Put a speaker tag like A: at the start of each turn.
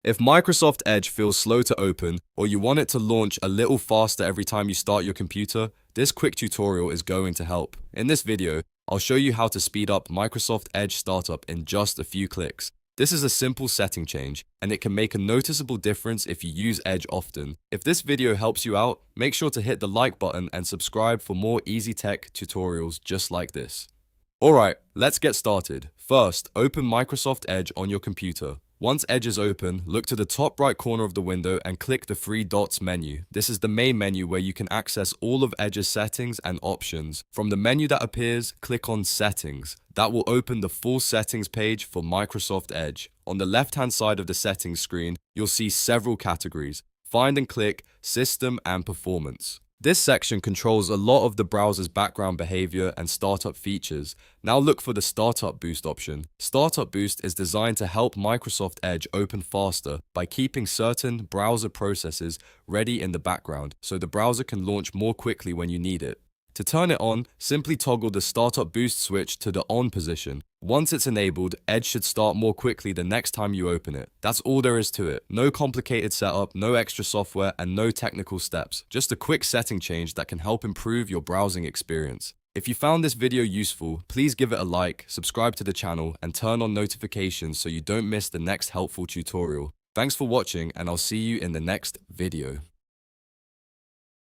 A: If Microsoft Edge feels slow to open, or you want it to launch a little faster every time you start your computer, this quick tutorial is going to help. In this video, I'll show you how to speed up Microsoft Edge startup in just a few clicks. This is a simple setting change, and it can make a noticeable difference if you use Edge often. If this video helps you out, make sure to hit the like button and subscribe for more easy tech tutorials just like this. Alright, let's get started. First, open Microsoft Edge on your computer. Once Edge is open, look to the top right corner of the window and click the three dots menu. This is the main menu where you can access all of Edge's settings and options. From the menu that appears, click on Settings. That will open the full settings page for Microsoft Edge. On the left-hand side of the settings screen, you'll see several categories. Find and click System and Performance. This section controls a lot of the browser's background behavior and startup features. Now look for the Startup Boost option. Startup Boost is designed to help Microsoft Edge open faster by keeping certain browser processes ready in the background, so the browser can launch more quickly when you need it. To turn it on, simply toggle the Startup Boost switch to the on position. Once it's enabled, Edge should start more quickly the next time you open it. That's all there is to it. No complicated setup, no extra software, and no technical steps. Just a quick setting change that can help improve your browsing experience. If you found this video useful, please give it a like, subscribe to the channel, and turn on notifications so you don't miss the next helpful tutorial. Thanks for watching, and I'll see you in the next video.